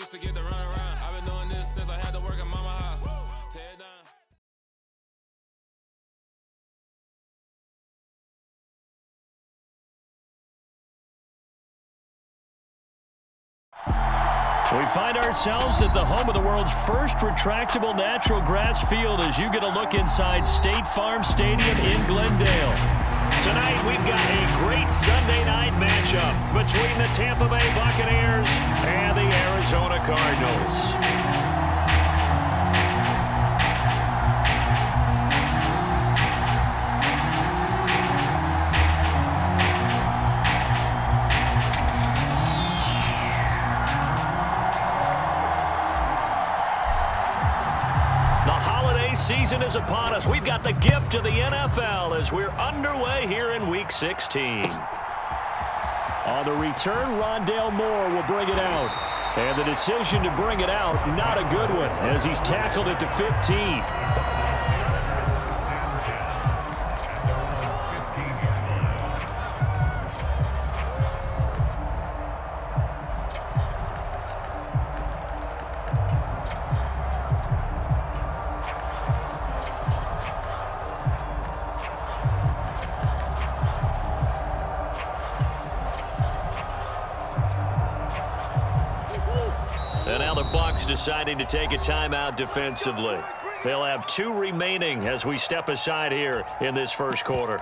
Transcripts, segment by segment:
used to get to run around. I've been doing this since I had to work at mama house. Tear it down. We find ourselves at the home of the world's first retractable natural grass field as you get a look inside State Farm Stadium in Glendale. Tonight we've got a great Sunday night matchup between the Tampa Bay Buccaneers and the Arizona Cardinals. Season is upon us. We've got the gift of the NFL as we're underway here in Week 16. On the return, Rondale Moore will bring it out. And the decision to bring it out, not a good one, as he's tackled at the 15. And now the Bucs deciding to take a timeout defensively. They'll have 2 remaining as we step aside here in this first quarter.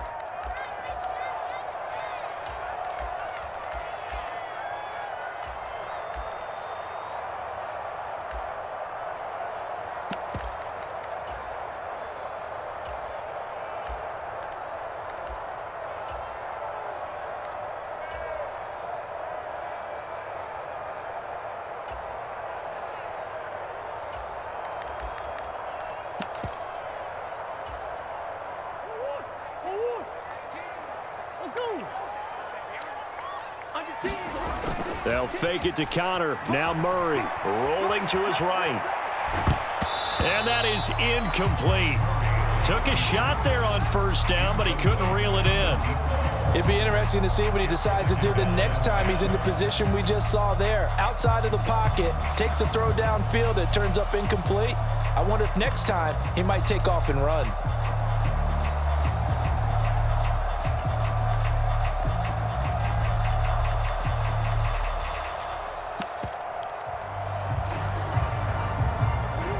They'll fake it to Connor. Now Murray rolling to his right. And that is incomplete. Took a shot there on first down, but he couldn't reel it in. It'd be interesting to see what he decides to do the next time he's in the position we just saw there. Outside of the pocket, takes a throw downfield, it turns up incomplete. I wonder if next time he might take off and run.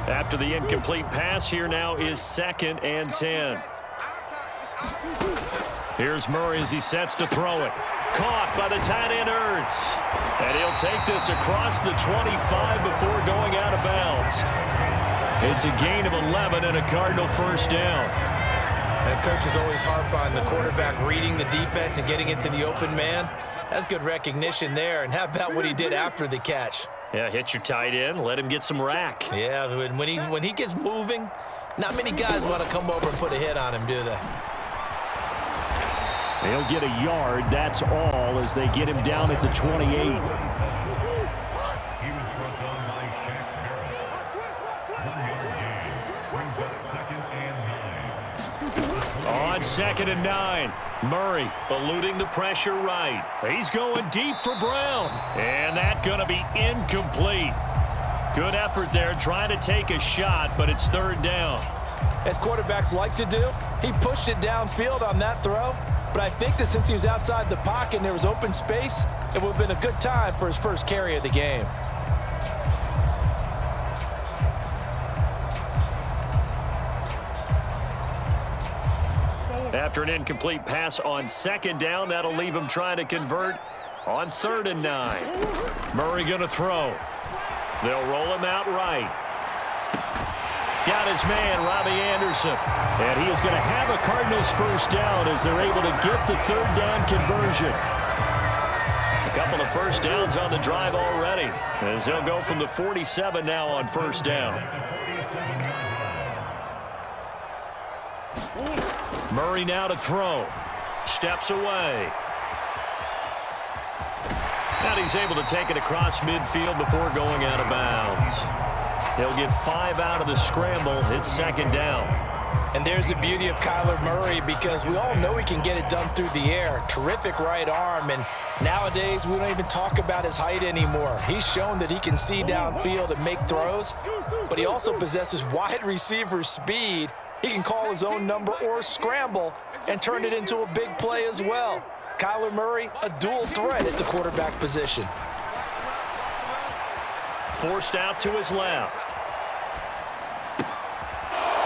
After the incomplete pass, here now is 2nd and 10. Here's Murray as he sets to throw it. Caught by the tight end Ertz. And he'll take this across the 25 before going out of bounds. It's a gain of 11 and a Cardinal first down. And coaches always harp on the quarterback reading the defense and getting it to the open man. That's good recognition there. And how about what he did after the catch? Yeah, hit your tight end, let him get some rack. Yeah, when he gets moving, not many guys want to come over and put a hit on him, do they? He'll get a yard, that's all, as they get him down at the 28. On 2nd and 9, Murray eluding the pressure right. He's going deep for Brown, and that's going to be incomplete. Good effort there trying to take a shot, but it's 3rd down. As quarterbacks like to do, he pushed it downfield on that throw, but I think that since he was outside the pocket and there was open space, it would have been a good time for his first carry of the game. After an incomplete pass on 2nd down, that'll leave him trying to convert on 3rd and 9. Murray going to throw. They'll roll him out right. Got his man, Robbie Anderson. And he is going to have a Cardinals first down as they're able to get the 3rd down conversion. A couple of first downs on the drive already, as they'll go from the 47 now on first down. Murray now to throw. Steps away. And he's able to take it across midfield before going out of bounds. He'll get 5 out of the scramble. It's 2nd down. And there's the beauty of Kyler Murray, because we all know he can get it done through the air. Terrific right arm, and nowadays we don't even talk about his height anymore. He's shown that he can see downfield and make throws, but he also possesses wide receiver speed. He can call his own number or scramble and turn it into a big play as well. Kyler Murray, a dual threat at the quarterback position. Forced out to his left.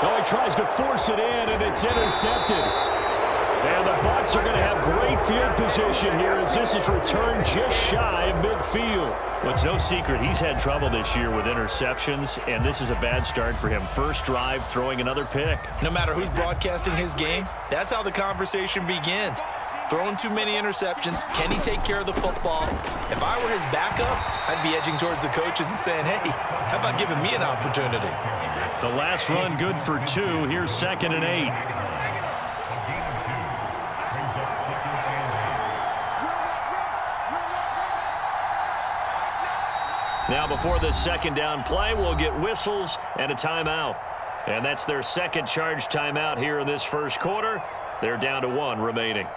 Oh, he tries to force it in, and it's intercepted. And the Bucs are going to have great field position here as this is returned just shy of midfield. Well, it's no secret he's had trouble this year with interceptions, and this is a bad start for him. First drive, throwing another pick. No matter who's broadcasting his game, that's how the conversation begins. Throwing too many interceptions. Can he take care of the football? If I were his backup, I'd be edging towards the coaches and saying, hey, how about giving me an opportunity? The last run good for 2. Here's 2nd and 8. Now before the second down play, we'll get whistles and a timeout. And that's their second charge timeout here in this first quarter. They're down to 1 remaining.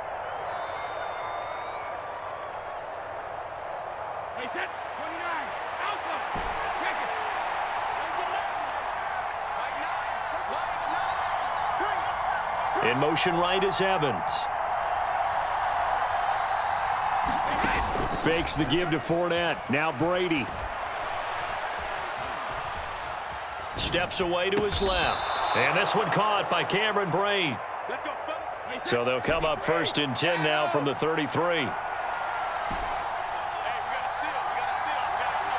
In motion right is Evans. Fakes the give to Fournette. Now Brady. Steps away to his left. And this one caught by Cameron Brate. So they'll come up 1st and 10 now from the 33.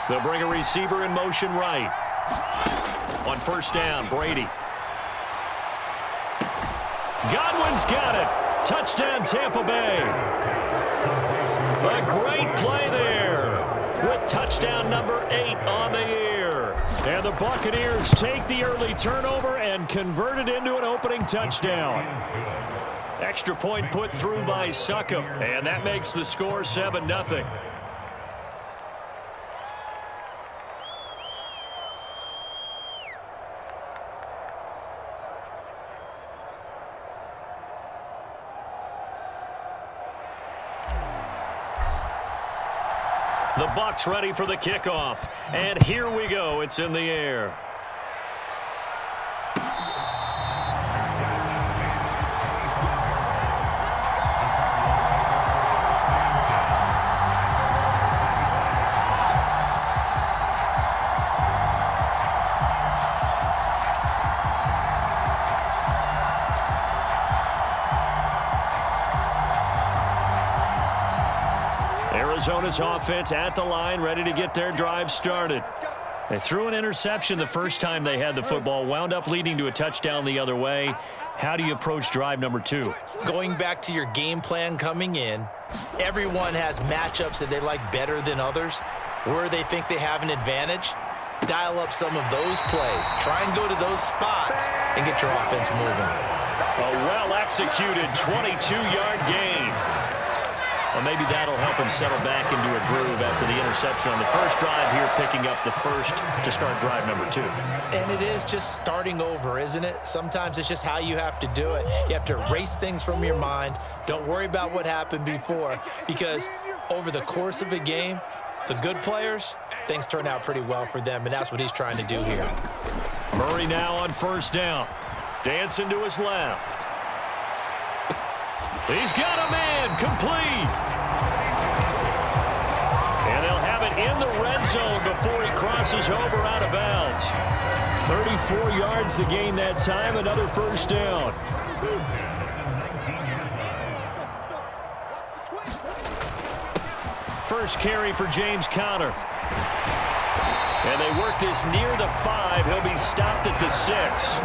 They'll bring a receiver in motion right. On 1st down, Brady. Godwin's got it. Touchdown, Tampa Bay. A great play there with touchdown number 8 on the year. And the Buccaneers take the early turnover and convert it into an opening touchdown. Extra point put through by Succop, and that makes the score 7-0. The Bucs ready for the kickoff. And here we go. It's in the air. Arizona's offense at the line, ready to get their drive started. They threw an interception the first time they had the football, wound up leading to a touchdown the other way. How do you approach drive number 2? Going back to your game plan coming in, everyone has matchups that they like better than others. Where they think they have an advantage, dial up some of those plays. Try and go to those spots and get your offense moving. A well-executed 22-yard gain. Well, maybe that'll help him settle back into a groove after the interception on the first drive here, picking up the first to start drive number 2. And it is just starting over, isn't it? Sometimes it's just how you have to do it. You have to erase things from your mind. Don't worry about what happened before, because over the course of a game, the good players, things turn out pretty well for them, and that's what he's trying to do here. Murray now on 1st down. Dancing to his left. He's got a man, complete. And they'll have it in the red zone before he crosses over out of bounds. 34 yards to gain that time, another 1st down. First carry for James Conner. And they work this near the 5. He'll be stopped at the 6.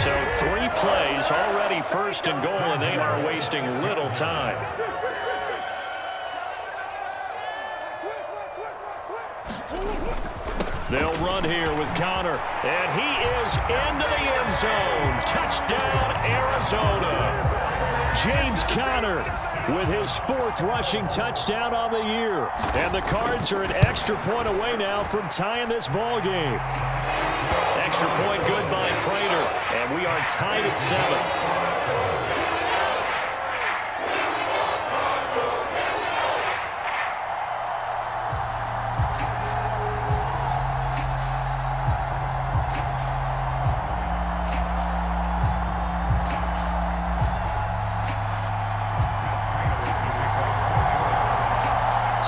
So 3 plays, already 1st and goal, and they are wasting little time. They'll run here with Conner, and he is into the end zone. Touchdown, Arizona. James Conner with his 4th rushing touchdown on the year. And the Cards are an extra point away now from tying this ball game. Extra point good by Prater, and we are tied at 7.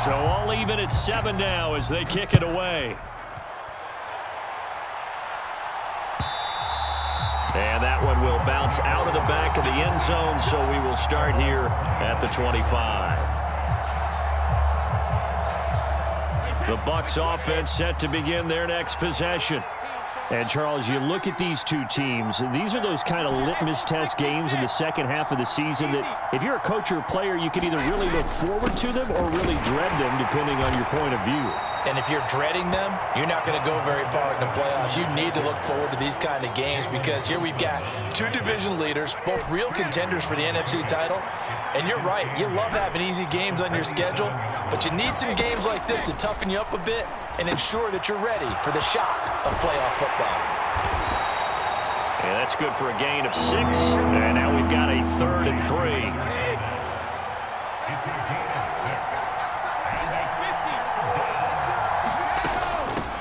So all even at 7 now as they kick it away. And that one will bounce out of the back of the end zone, so we will start here at the 25. The Bucs offense set to begin their next possession. And, Charles, you look at these two teams, these are those kind of litmus test games in the second half of the season that if you're a coach or a player, you can either really look forward to them or really dread them, depending on your point of view. And if you're dreading them, you're not going to go very far in the playoffs. You need to look forward to these kind of games because here we've got two division leaders, both real contenders for the NFC title. And you're right, you love having easy games on your schedule, but you need some games like this to toughen you up a bit and ensure that you're ready for the shock of playoff football. And that's good for a gain of 6. And now we've got a 3rd and 3.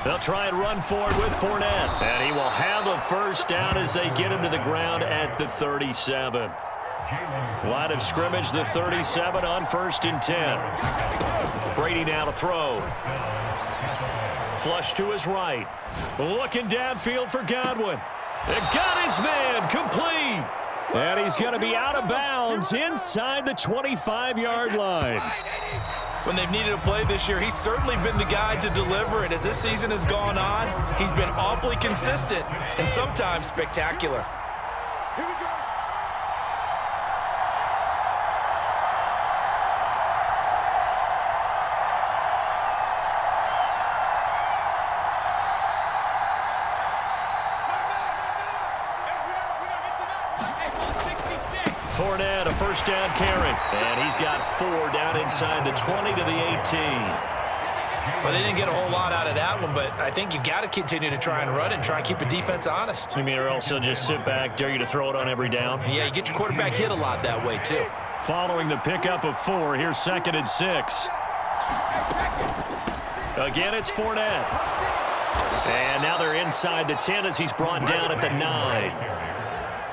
They'll try and run forward with Fournette. And he will have a first down as they get him to the ground at the 37. Line of scrimmage, the 37 on 1st and 10. Brady now to throw. Flush to his right. Looking downfield for Godwin. Got his man complete. And he's going to be out of bounds inside the 25-yard line. When they've needed a play this year, he's certainly been the guy to deliver it. As this season has gone on, he's been awfully consistent and sometimes spectacular. Fournette, a first down carry. And he's got 4 down inside the 20 to the 18. Well, they didn't get a whole lot out of that one, but I think you've got to continue to try and run and try and keep the defense honest. You mean, or else they'll just sit back, dare you to throw it on every down? Yeah, you get your quarterback hit a lot that way, too. Following the pickup of 4, here's 2nd and 6. Again, it's Fournette. And now they're inside the 10 as he's brought down at the 9.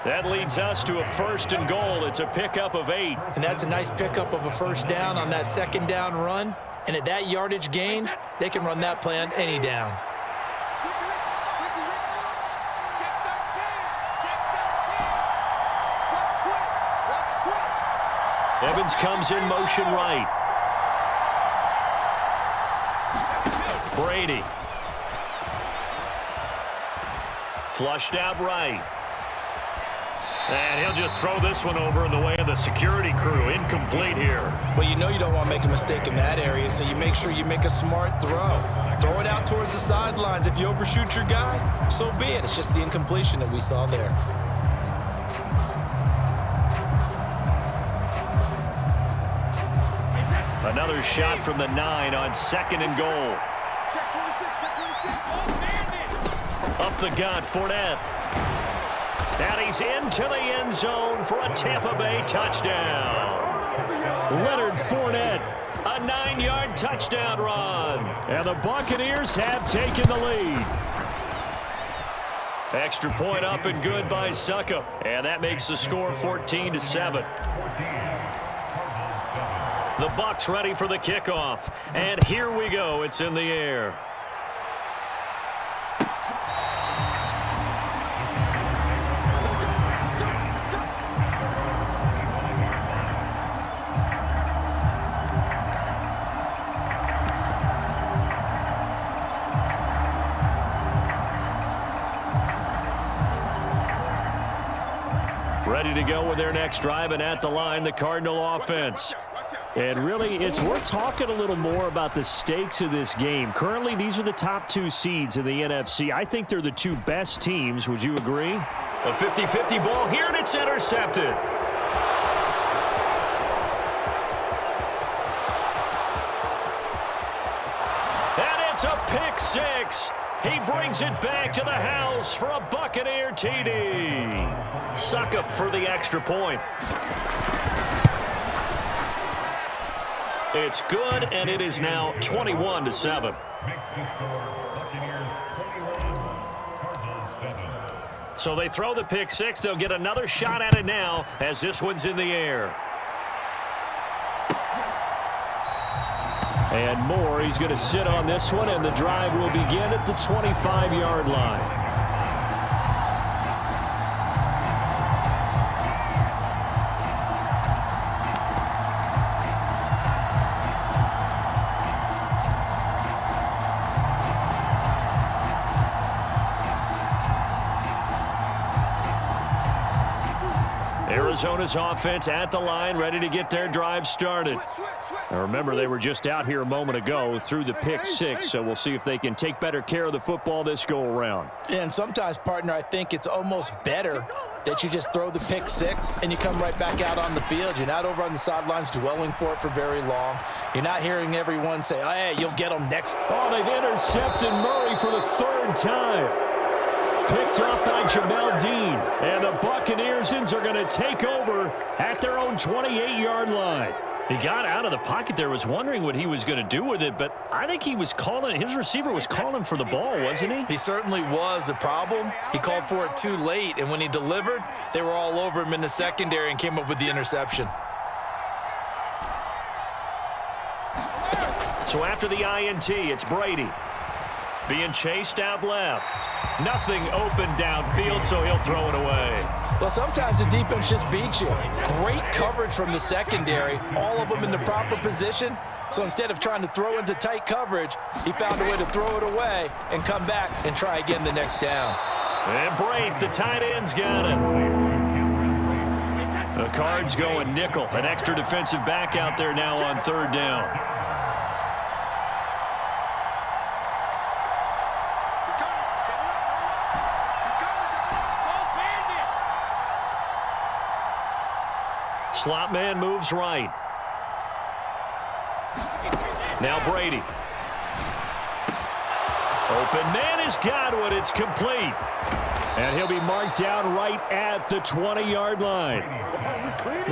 That leads us to a 1st and goal. It's a pickup of 8. And that's a nice pickup of a first down on that 2nd down run. And at that yardage gained, they can run that play on any down. Evans comes in motion right. Brady. Flushed out right. And he'll just throw this one over in the way of the security crew. Incomplete here. Well, you know you don't want to make a mistake in that area, so you make sure you make a smart throw. Throw it out towards the sidelines. If you overshoot your guy, so be it. It's just the incompletion that we saw there. Another shot from the 9 on 2nd and goal. Up the gut, Fournette. And he's into the end zone for a Tampa Bay touchdown. Leonard Fournette, a 9-yard touchdown run. And the Buccaneers have taken the lead. Extra point up and good by Suckup. And that makes the score 14-7. The Bucs ready for the kickoff. And here we go. It's in the air. Ready to go with their next drive, and at the line, the Cardinal offense. And really, we're talking a little more about the stakes of this game. Currently, these are the top 2 seeds in the NFC. I think they're the 2 best teams. Would you agree? A 50-50 ball here, and it's intercepted. And it's a pick 6. He brings it back to the house for a Buccaneer TD. Succop for the extra point. It's good, and it is now 21-7. So they throw the pick six. They'll get another shot at it now as this one's in the air. And Moore, he's going to sit on this one, and the drive will begin at the 25-yard line. Arizona's offense at the line, ready to get their drive started. Now remember, they were just out here a moment ago through the pick six, so we'll see if they can take better care of the football this go-around. And sometimes, partner, I think it's almost better that you just throw the pick six and you come right back out on the field. You're not over on the sidelines dwelling for it for very long. You're not hearing everyone say, oh, hey, you'll get them next. Oh, they've intercepted Murray for the third time. Picked off by Jamel Dean. And the Buccaneers are going to take over at their own 28-yard line. He got out of the pocket there, was wondering what he was going to do with it, but I think he was calling, his receiver was calling for the ball, wasn't he? He certainly was. The problem, he called for it too late, and when he delivered, they were all over him in the secondary and came up with the interception. So after the INT, it's Brady. Being chased out left. Nothing open downfield, so he'll throw it away. Well, sometimes the defense just beats you. Great coverage from the secondary, all of them in the proper position. So instead of trying to throw into tight coverage, he found a way to throw it away and come back and try again the next down. And Brate, the tight end's got it. The Cards going nickel. An extra defensive back out there now on third down. Slot man moves right. Now Brady. Open man has got one. It's complete. And he'll be marked down right at the 20-yard line.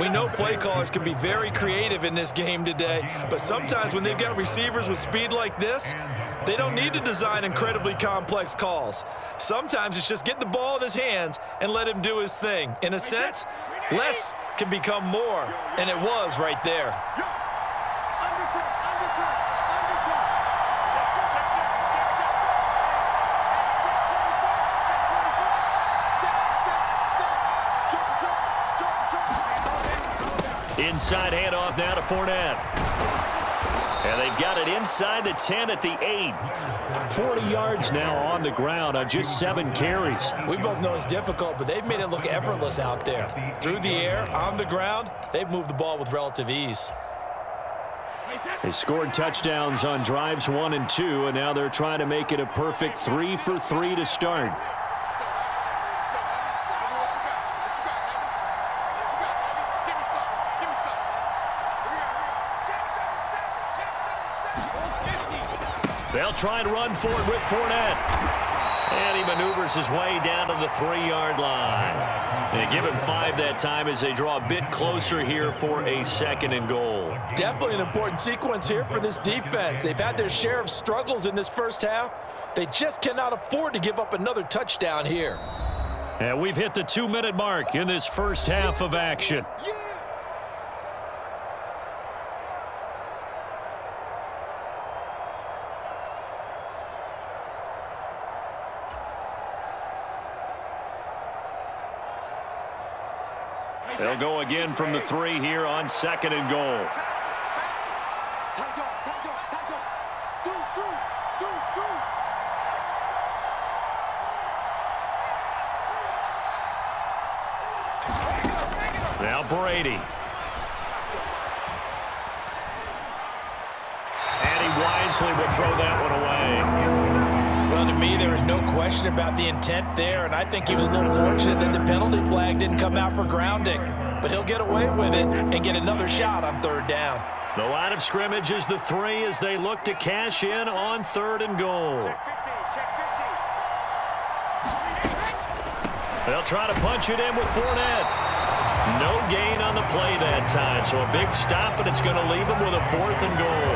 We know play callers can be very creative in this game today, but sometimes when they've got receivers with speed like this, they don't need to design incredibly complex calls. Sometimes it's just get the ball in his hands and let him do his thing. In a sense, less can become more, and it was right there. Inside handoff now to Fournette. And they've got it inside the 10 at the 8. 40 yards now on the ground on just 7 carries. We both know it's difficult, but they've made it look effortless out there. Through the air, on the ground, they've moved the ball with relative ease. They scored touchdowns on drives 1 and 2, and now they're trying to make it a perfect 3 for 3 to start. They'll try and run for it with Fournette. And he maneuvers his way down to the 3-yard line. They give him 5 that time as they draw a bit closer here for a 2nd and goal. Definitely an important sequence here for this defense. They've had their share of struggles in this first half. They just cannot afford to give up another touchdown here. And we've hit the 2-minute mark in this first half of action. They'll go again from the 3 here on 2nd and goal. Now Brady. And he wisely will throw that one away. Well, to me, there was no question about the intent there, and I think he was a little fortunate that the penalty flag didn't come out for grounding. But he'll get away with it and get another shot on 3rd down. The line of scrimmage is the 3 as they look to cash in on 3rd and goal. Check 15, check 15. They'll try to punch it in with Fournette. No gain on the play that time, so a big stop, and it's going to leave them with a 4th and goal.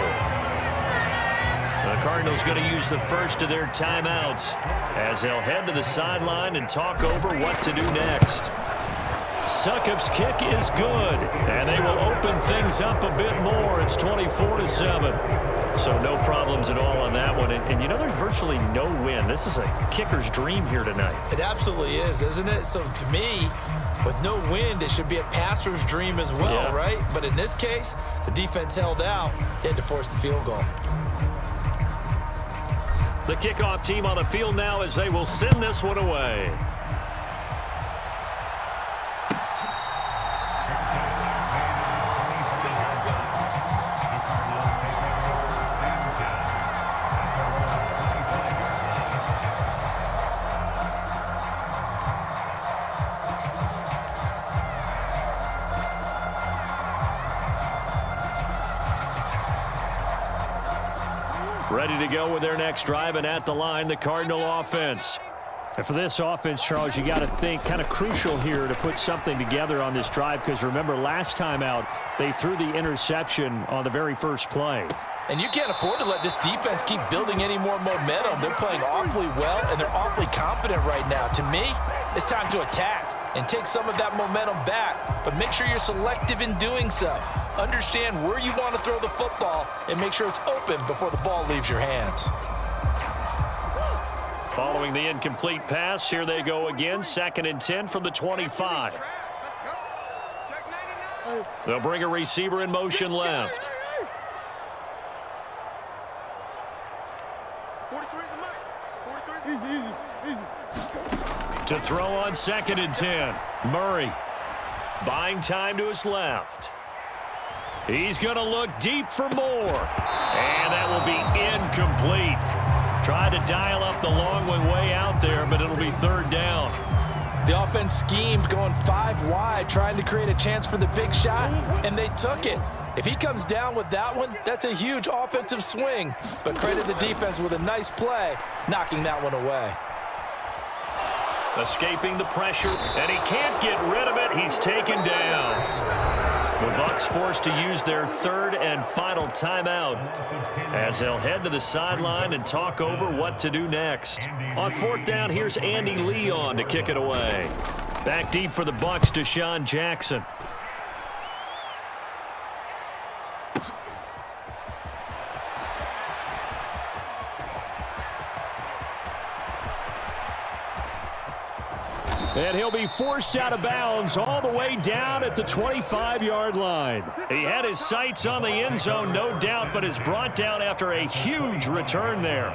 The Cardinals going to use the first of their timeouts as they'll head to the sideline and talk over what to do next. Succop's kick is good, and they will open things up a bit more. It's 24-7. So no problems at all on that one. And you know, there's virtually no win. This is a kicker's dream here tonight. It absolutely is, isn't it? So to me, with no wind, it should be a passer's dream as well, right? But in this case, the defense held out. They had to force the field goal. The kickoff team on the field now as they will send this one away. Ready to go with their next drive, and at the line, the Cardinal offense. And for this offense, Charles, you got to think kind of crucial here to put something together on this drive, because remember, last time out, they threw the interception on the very first play. And you can't afford to let this defense keep building any more momentum. They're playing awfully well, and they're awfully confident right now. To me, it's time to attack and take some of that momentum back, but make sure you're selective in doing so. Understand where you want to throw the football and make sure it's open before the ball leaves your hands. Following the incomplete pass, here they go again, 2nd and 10 from the 25. They'll bring a receiver in motion left. To throw on 2nd and 10. Murray buying time to his left. He's going to look deep for more. And that will be incomplete. Tried to dial up the long one way out there, but it'll be 3rd down. The offense schemed going 5 wide, trying to create a chance for the big shot, and they took it. If he comes down with that one, that's a huge offensive swing. But credit the defense with a nice play, knocking that one away. Escaping the pressure, and he can't get rid of it. He's taken down. The Bucs forced to use their 3rd and final timeout as they'll head to the sideline and talk over what to do next. On 4th down, here's Andy Leon to kick it away. Back deep for the Bucs, Deshaun Jackson. And he'll be forced out of bounds all the way down at the 25-yard line. He had his sights on the end zone, no doubt, but is brought down after a huge return there.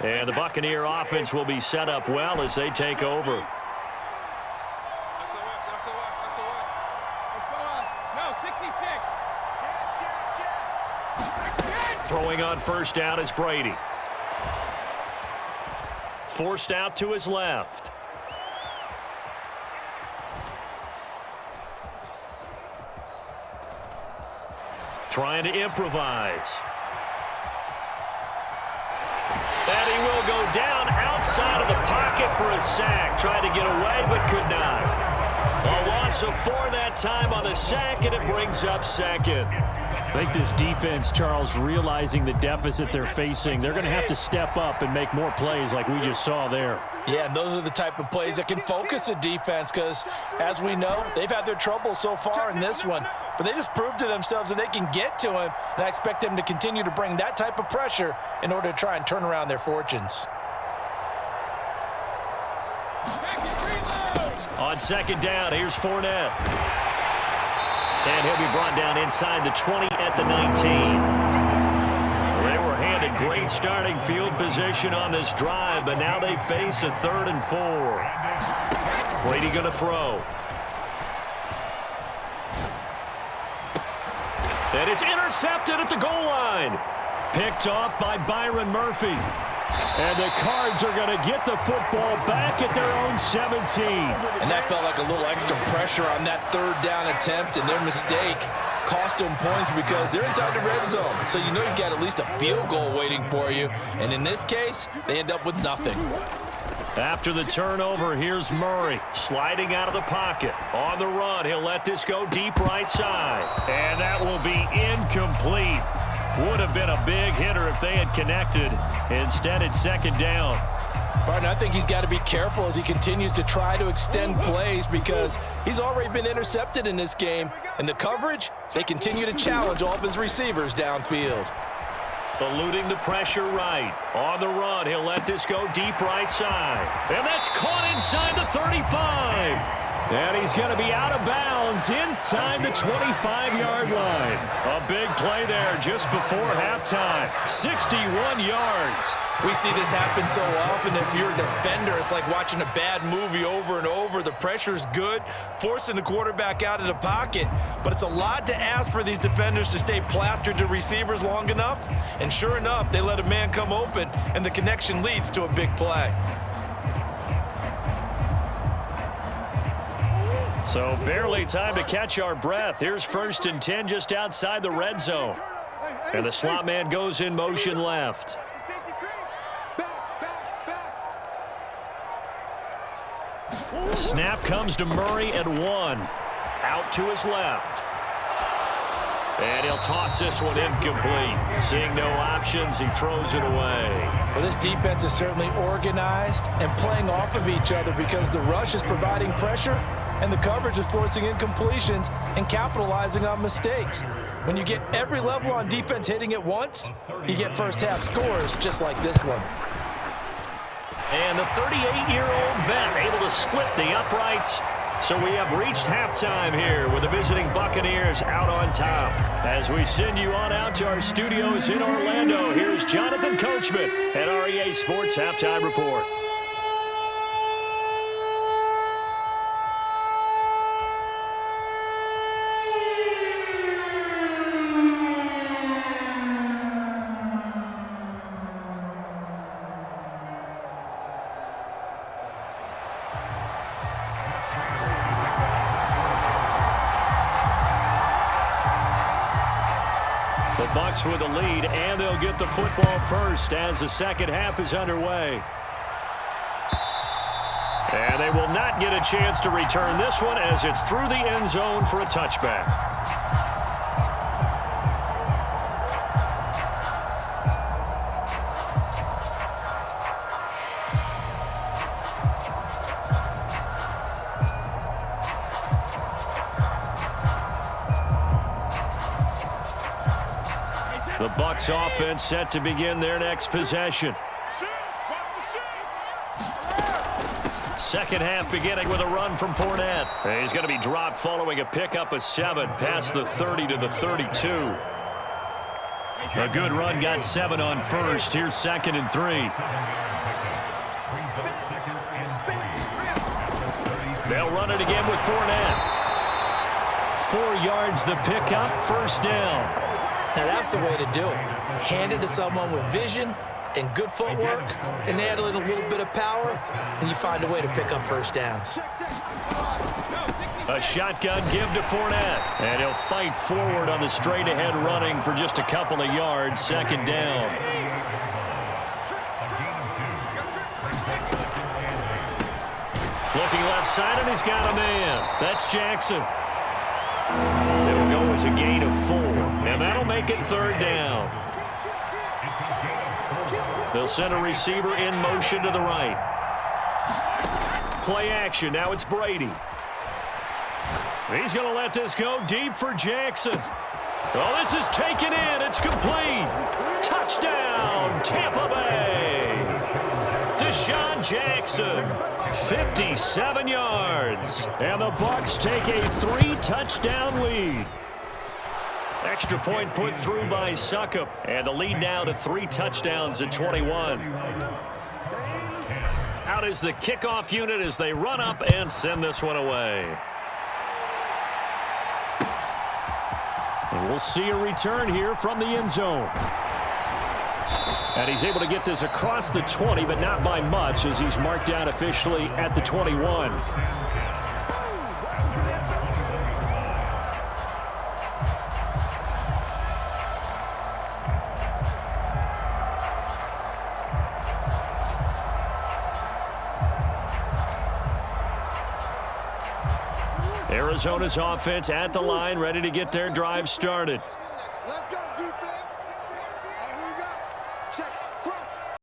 And the Buccaneer offense will be set up well as they take over. Throwing on 1st down is Brady. Forced out to his left. Trying to improvise. And he will go down outside of the pocket for a sack. Tried to get away, but could not. A loss of 4 that time on the sack, and it brings up 2nd. I think this defense, Charles, realizing the deficit they're facing, they're going to have to step up and make more plays like we just saw there. Yeah, and those are the type of plays that can focus a defense because, as we know, they've had their trouble so far in this one. But they just proved to themselves that they can get to him, and I expect them to continue to bring that type of pressure in order to try and turn around their fortunes. On 2nd down, here's Fournette. And he'll be brought down inside the 20 at the 19. They were handed great starting field position on this drive, but now they face a 3rd and 4. Brady going to throw. And it's intercepted at the goal line. Picked off by Byron Murphy. And the Cards are going to get the football back at their own 17. And that felt like a little extra pressure on that 3rd down attempt, and their mistake cost them points because they're inside the red zone. So you know you've got at least a field goal waiting for you. And in this case, they end up with nothing. After the turnover, here's Murray sliding out of the pocket. On the run, he'll let this go deep right side. And that will be incomplete. Would have been a big hitter if they had connected. Instead, it's second down. Barton, I think he's got to be careful as he continues to try to extend plays because he's already been intercepted in this game. And the coverage, they continue to challenge all of his receivers downfield. Eluding the pressure right. On the run, he'll let this go deep right side. And that's caught inside the 35. And he's going to be out of bounds inside the 25-yard line. A big play there just before halftime. 61 yards. We see this happen so often. If you're a defender, it's like watching a bad movie over and over. The pressure's good, forcing the quarterback out of the pocket. But it's a lot to ask for these defenders to stay plastered to receivers long enough. And sure enough, they let a man come open, and the connection leads to a big play. So barely time to catch our breath. Here's 1st and 10 just outside the red zone. And the slot man goes in motion left. Snap comes to Murray at 1. Out to his left. And he'll toss this one incomplete. Seeing no options, he throws it away. Well, this defense is certainly organized and playing off of each other because the rush is providing pressure and the coverage is forcing incompletions and capitalizing on mistakes. When you get every level on defense hitting at once, you get first-half scores just like this one. And the 38-year-old vet able to split the uprights. So we have reached halftime here with the visiting Buccaneers out on top. As we send you on out to our studios in Orlando, here's Jonathan Coachman at REA Sports Halftime Report. Bucks with the lead, and they'll get the football first as the second half is underway. And they will not get a chance to return this one as it's through the end zone for a touchback. The Bucs offense set to begin their next possession. Second half beginning with a run from Fournette. He's going to be dropped following a pickup of 7 past the 30 to the 32. A good run got 7 on first. Here's 2nd and 3. They'll run it again with Fournette. 4 yards the pickup, first down. Now that's the way to do it. Hand it to someone with vision and good footwork, and add a little bit of power, and you find a way to pick up first downs. A shotgun give to Fournette, and he'll fight forward on the straight-ahead running for just a couple of yards, second down. Looking left side, and he's got a man. That's Jackson. It'll go as a gain of 4, and that'll make it third down. They'll send a receiver in motion to the right. Play action. Now it's Brady. He's going to let this go deep for Jackson. Oh, this is taken in. It's complete. Touchdown, Tampa Bay. Deshaun Jackson, 57 yards. And the Bucs take a 3-touchdown lead. Extra point put through by Succop. And the lead now to 3 touchdowns at 21. Out is the kickoff unit as they run up and send this one away. And we'll see a return here from the end zone. And he's able to get this across the 20, but not by much as he's marked down officially at the 21. Arizona's offense at the line, ready to get their drive started.